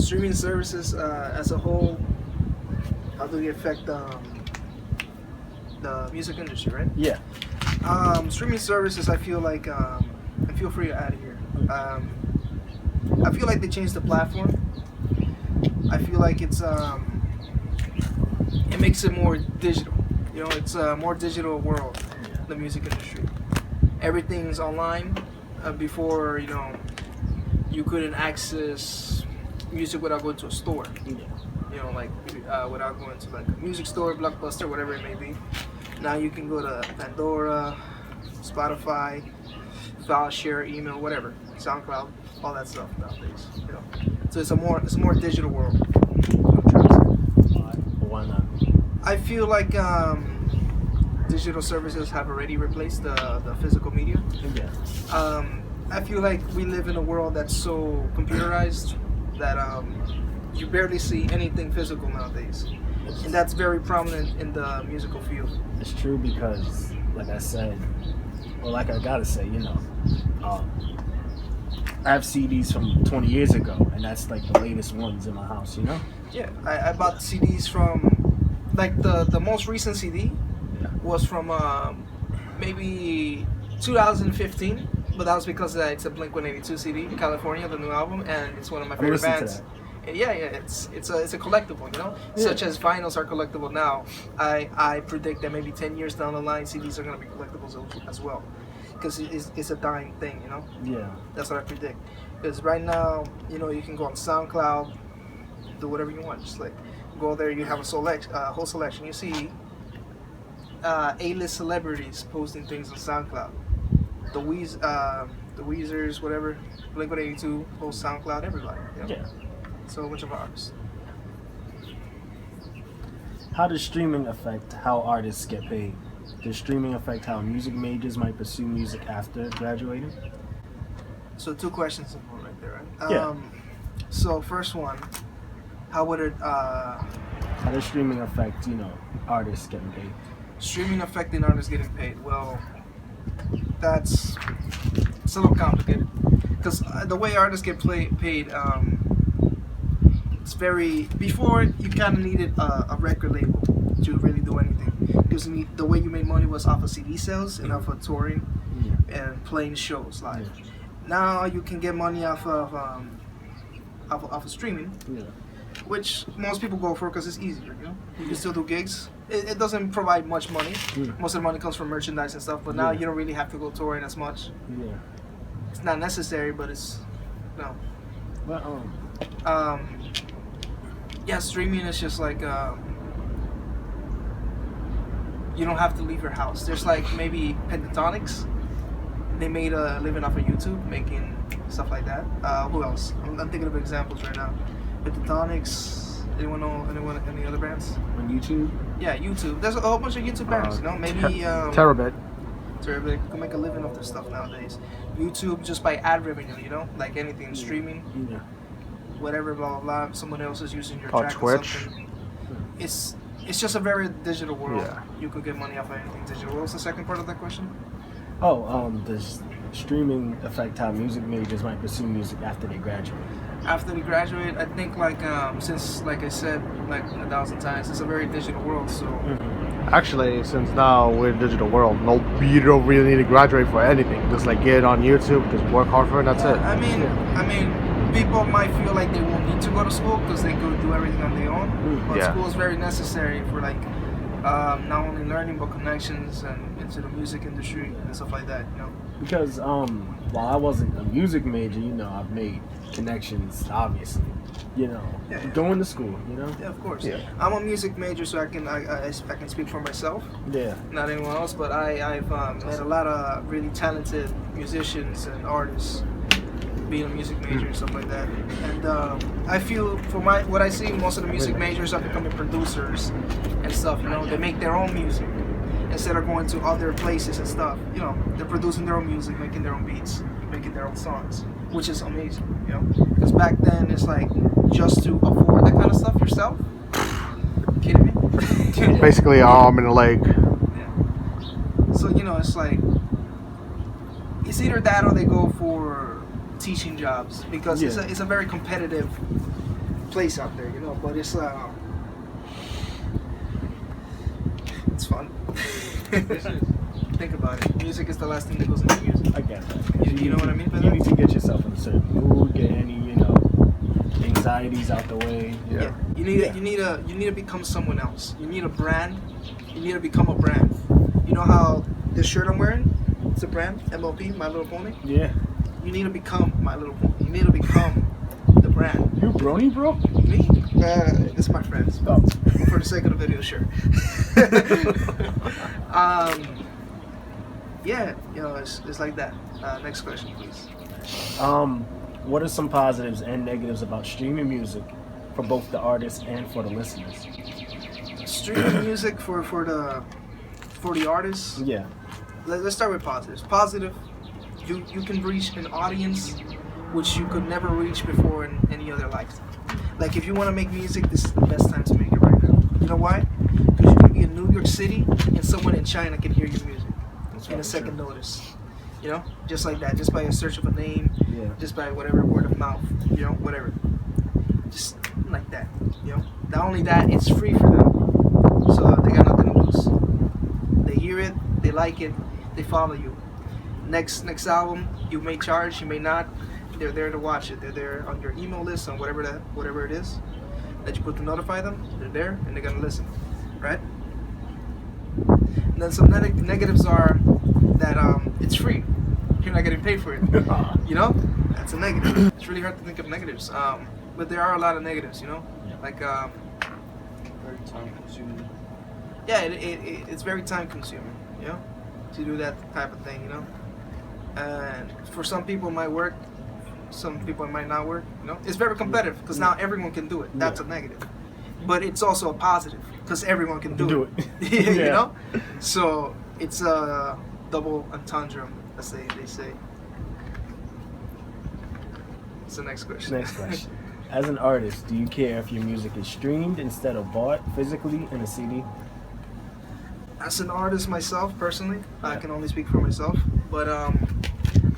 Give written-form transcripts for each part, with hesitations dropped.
Streaming services as a whole, how do they affect the music industry, right? Yeah. Streaming services, I feel like, and feel free to add here. I feel like they changed the platform. I feel like it makes it more digital. You know, it's a more digital world, the music industry. Everything's online. Before, you know, you couldn't access music without going to a store. You know, like without going to like a music store, Blockbuster, whatever it may be. Now you can go to Pandora, Spotify, file share, email, whatever, SoundCloud, all that stuff nowadays. You know, so it's a more digital world. Why not? I feel like digital services have already replaced the physical media. Yeah. I feel like we live in a world that's so computerized that you barely see anything physical nowadays, and that's very prominent in the musical field. It's true because, like I said, or like I gotta say, you know, I have CDs from 20 years ago, and that's like the latest ones in my house, you know? Yeah, I bought CDs from, like the most recent CD was from maybe 2015, but that was because it's a Blink-182 CD, California, the new album, and it's one of my favorite bands. And yeah, it's a collectible, you know. Yeah. Such as vinyls are collectible now. I predict that maybe 10 years down the line, CDs are gonna be collectibles as well, because it's a dying thing, you know. Yeah. That's what I predict. Because right now, you know, you can go on SoundCloud, do whatever you want. Just like go there, you have a whole selection. You see A-list celebrities posting things on SoundCloud. The Weezers, whatever, Blink-182, post SoundCloud, everybody. You know? Yeah. So much of artists. How does streaming affect how artists get paid? Does streaming affect how music majors might pursue music after graduating? So 2 questions in one right there, right? Yeah. So first one, how would it How does streaming affect, you know, artists getting paid? streaming affecting artists getting paid? Well, it's a little complicated because the way artists get paid, it's very. Before you kind of needed a record label to really do anything, because the way you made money was off of CD sales and off of touring and playing shows live. Yeah. Now you can get money off of streaming, which most people go for because it's easier. You know, you can still do gigs. It doesn't provide much money. Most of the money comes from merchandise and stuff. But now you don't really have to go touring as much. Yeah. It's not necessary, but it's no. Well, yeah, streaming is just like you don't have to leave your house. There's like maybe Pentatonics. They made a living off of YouTube, making stuff like that. Who else? I'm thinking of examples right now. Pentatonics. Anyone know any other bands? on YouTube? Yeah, YouTube. There's a whole bunch of YouTube bands. You know, maybe Terabit. Terabit can make a living off their stuff nowadays. YouTube just by ad revenue. You know, like anything streaming, Yeah. whatever, blah blah blah. Someone else is using your Or track or Twitch. something. It's just a very digital world. Yeah. You could get money off of anything digital. What was the second part of that question? Does streaming affect how music majors might pursue music after they graduate? After they graduate, I think since like I said like 1,000 times, it's a very digital world. So Actually, since now we're in a digital world, you don't really need to graduate for anything. Just like get it on YouTube, just work hard for it, and that's it. I mean, people might feel like they won't need to go to school because they could do everything on their own. But Yeah. school is very necessary for like not only learning but connections and into the music industry and stuff like that. You know. Because while I wasn't a music major, you know, I've made connections, obviously. You know, Yeah. going to school. You know. Yeah, of course. Yeah. I'm a music major, so I can speak for myself, Yeah. not anyone else. But I've met a lot of really talented musicians and artists being a music major and stuff like that. And I feel what I see, most of the music majors are becoming producers and stuff. You know, they make their own music instead of going to other places and stuff. You know, they're producing their own music, making their own beats, making their own songs, which is amazing. You know, because back then it's like just to afford that kind of stuff yourself. Kidding me? Basically, arm and a leg. Yeah. So you know, it's like it's either that or they go for teaching jobs because it's a very competitive place out there, you know. But it's fun. Think about it. Music is the last thing that goes into music. I get that. You know what I mean by You that? need to get yourself in a certain mood, get any, anxieties out the way. Yeah. You need to become someone else. You need a brand. You need to become a brand. You know how this shirt I'm wearing? It's a brand, MLP, My Little Pony. Yeah. You need to become My Little Pony. You need to become the brand. You brony, bro? Me? It's my friends. Oh. For the sake of the video, sure. Yeah, it's like that. Next question, please. What are some positives and negatives about streaming music for both the artists and for the listeners? Streaming music for the artists. Yeah. Let's start with positives. Positive, you can reach an audience which you could never reach before in any other lifetime. Like if you want to make music, this is the best time to make it right now. You know why? Because you can be in New York City and someone in China can hear your music in a second notice. You know, just like that, just by a search of a name, just by whatever word of mouth, whatever, just like that. Not only that, it's free for them, so they got nothing to lose. They hear it, they like it, they follow you. Next album, you may charge, you may not. They're there to watch it. They're there on your email list, on whatever it is that you put to notify them. They're there and they're gonna listen, right? And then some negatives are that it's free. You're not getting paid for it. That's a negative. It's really hard to think of negatives. But there are a lot of negatives. Like very time consuming. Yeah, it's very time consuming. To do that type of thing. And for some people it might work. Some people it might not work. It's very competitive because now everyone can do it. That's a negative. But it's also a positive because everyone can do it. So it's a double entendre, as they say. What's the next question? Next question. As an artist, do you care if your music is streamed instead of bought physically in a CD? As an artist myself, personally, I can only speak for myself, but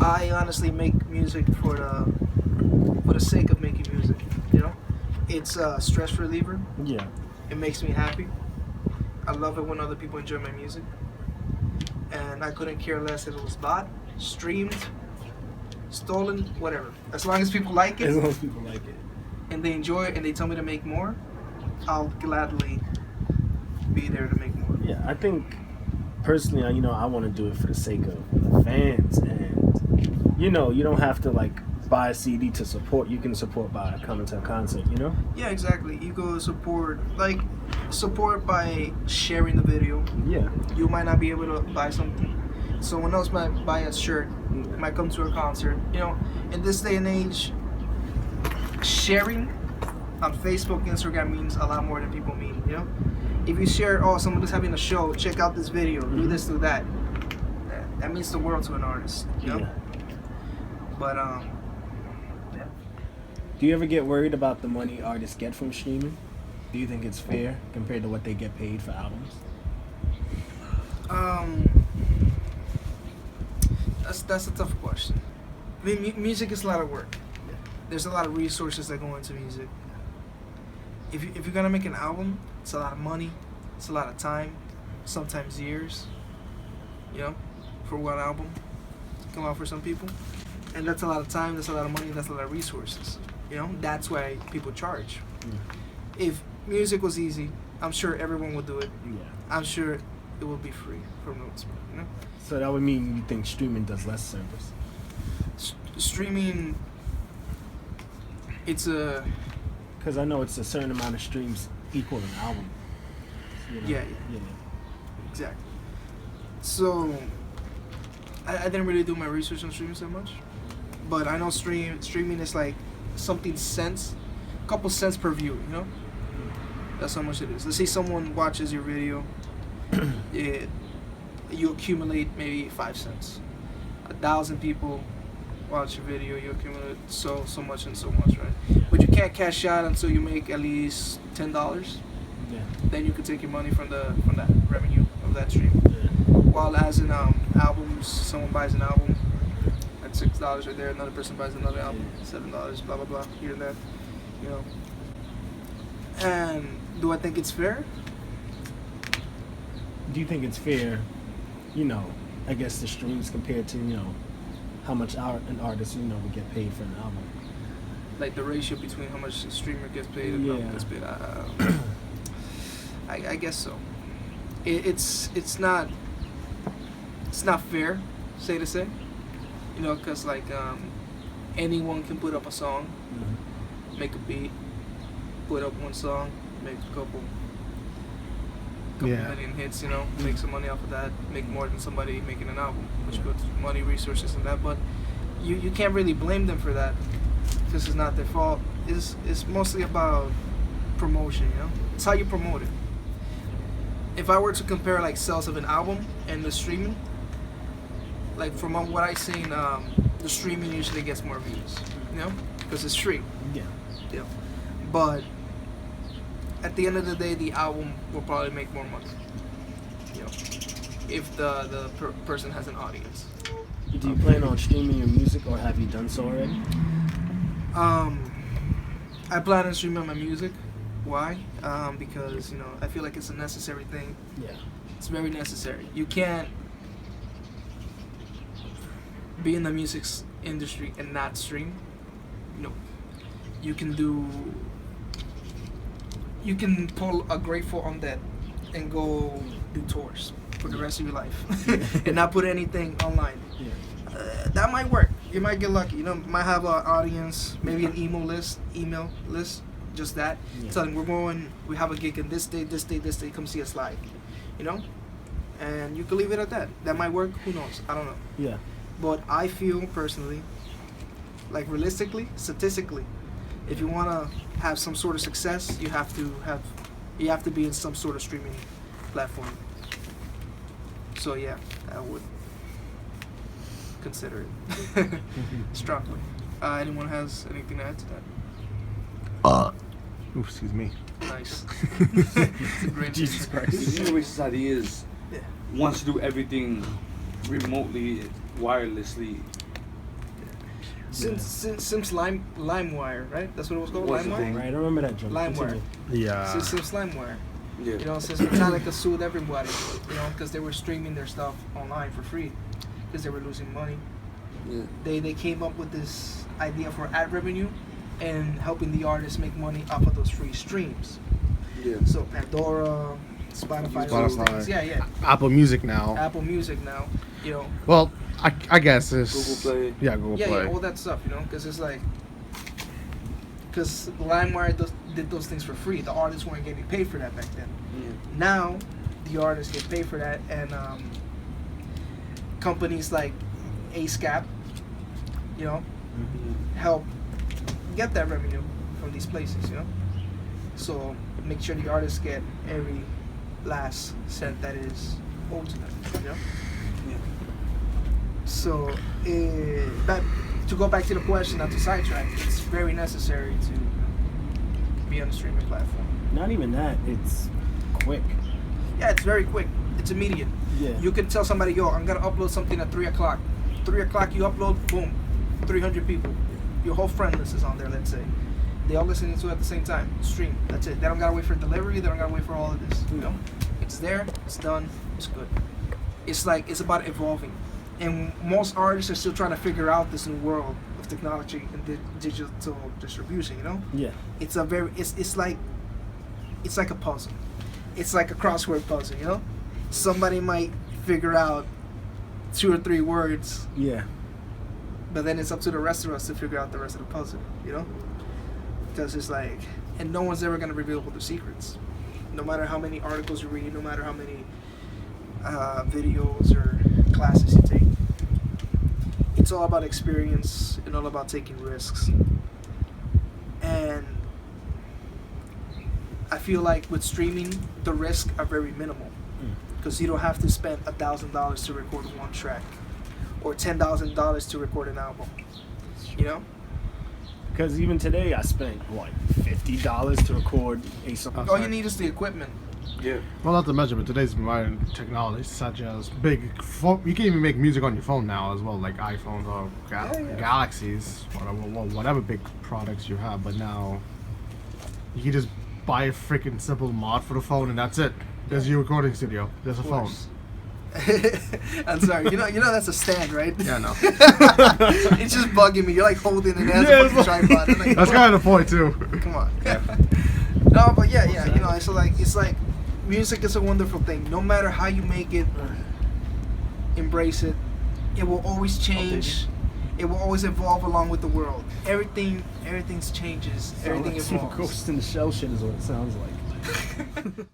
I honestly make music for the sake of making music. It's a stress reliever. Yeah. It makes me happy. I love it when other people enjoy my music, and I couldn't care less if it was bought, streamed, stolen, whatever. As long as people like it, and they enjoy it, and they tell me to make more, I'll gladly be there to make more. Yeah, I think personally, I want to do it for the sake of the fans, and you don't have to buy a CD to support. You can support by coming to a concert. Yeah, exactly. You go support by sharing the video. Yeah. You might not be able to buy something. Someone else might buy a shirt, might come to a concert. In this day and age, sharing on Facebook, Instagram means a lot more than people mean. If you share, someone is having a show, check out this video, do this, do that. That means the world to an artist. Yeah. But do you ever get worried about the money artists get from streaming? Do you think it's fair compared to what they get paid for albums? That's a tough question. I mean, music is a lot of work. There's a lot of resources that go into music. If you're gonna make an album, it's a lot of money, it's a lot of time, sometimes years. For one album to come out for some people, and that's a lot of time, that's a lot of money, that's a lot of resources. That's why people charge. If music was easy, I'm sure everyone would do it. Yeah. I'm sure it would be free for the most part. So that would mean you think streaming does less service? Streaming, it's a... Because I know it's a certain amount of streams equal an album. Yeah. Exactly. So, I didn't really do my research on streaming so much, but I know streaming is like something cents, a couple cents per view. That's how much it is. Let's say someone watches your video, you accumulate maybe 5 cents. 1,000 people watch your video, you accumulate so much and so much, right? But you can't cash out until you make at least $10. Yeah. Then you can take your money from that revenue of that stream. While as in albums, someone buys an album at $6 right there, another person buys another album, $7, blah blah blah, here and there. And do I think it's fair? Do you think it's fair, I guess the streams compared to, how much an artist, would get paid for an album? Like the ratio between how much a streamer gets paid and album gets paid. I guess so. It's not fair, say to say, because like anyone can put up a song, make a beat, put up one song, make a couple million hits, make some money off of that, make more than somebody making an album, which puts money, resources in that. But you can't really blame them for that, because it's not their fault. It's mostly about promotion, It's how you promote it. If I were to compare like sales of an album and the streaming, like from what I've seen, the streaming usually gets more views, because it's free. Yeah. But at the end of the day, the album will probably make more money, if the person has an audience. Do you plan on streaming your music, or have you done so already? I plan on streaming my music. Why? Because I feel like it's a necessary thing. Yeah. It's very necessary. You can't be in the music industry and not stream. You can pull a grateful on that and go do tours for the rest of your life and not put anything online. Yeah. That might work. You might get lucky. Might have an audience, maybe an email list, just that. Yeah. Telling we have a gig in this day, come see us live. And you can leave it at that. That might work. Who knows? I don't know. Yeah. But I feel personally, like realistically, statistically, if you want to have some sort of success, you have to be in some sort of streaming platform. So yeah, I would consider it strongly. Anyone has anything to add to that? Excuse me. Nice. It's a great Jesus Christ. The new society is wants to do everything remotely, wirelessly. Since LimeWire, right? That's what it was called. What's the LimeWire. thing? Right, I remember that joke. LimeWire. Continue. Yeah. Since LimeWire. Yeah. Since Metallica sued everybody, because they were streaming their stuff online for free, because they were losing money. Yeah. They came up with this idea for ad revenue and helping the artists make money off of those free streams. Yeah. So Pandora, Spotify. Those things. Yeah. Apple Music now. Apple Music now. Well, I guess it's Google Play. Yeah, Google Play. Yeah, all that stuff. Because it's like, because LimeWire did those things for free. The artists weren't getting paid for that back then. Yeah. Now, the artists get paid for that, and companies like ASCAP, help get that revenue from these places, So make sure the artists get every last cent that is owed to them, Yeah. So, to go back to the question, not to sidetrack, it's very necessary to be on a streaming platform. Not even that. It's quick. Yeah, it's very quick. It's immediate. Yeah. You can tell somebody, yo, I'm going to upload something at 3 o'clock. 3 o'clock you upload, boom, 300 people. Your whole friend list is on there, let's say. They all listening to it at the same time. Stream. That's it. They don't got to wait for delivery. They don't got to wait for all of this. It's there. It's done. It's good. It's about evolving. And most artists are still trying to figure out this new world of technology and digital distribution, Yeah. It's like a puzzle. It's like a crossword puzzle, Somebody might figure out 2 or 3 words, Yeah. but then it's up to the rest of us to figure out the rest of the puzzle, Because it's like, and no one's ever going to reveal all the secrets. No matter how many articles you read, no matter how many videos or classes you take. It's all about experience and all about taking risks. And I feel like with streaming, the risks are very minimal. Because you don't have to spend $1,000 to record one track. Or $10,000 to record an album. Because even today, I spent $50 to record a song. All you need is the equipment. Yeah. Well, not to mention, but today's modern technology, such as big phone, you can even make music on your phone now as well, like iPhones or Galaxies, whatever big products you have. But now, you can just buy a freaking simple mod for the phone, and that's it. There's your recording studio. There's a phone. I'm sorry. You know that's a stand, right? Yeah, no. It's just bugging me. You're like holding it as a fucking tripod. I'm like, That's kind of the point too. come on. No, but yeah. You know, it's like music is a wonderful thing. No matter how you make it, embrace it. It will always change. It will always evolve along with the world. Everything changes. Everything Sounds like some evolves. Ghost in the Shell shit is what it sounds like.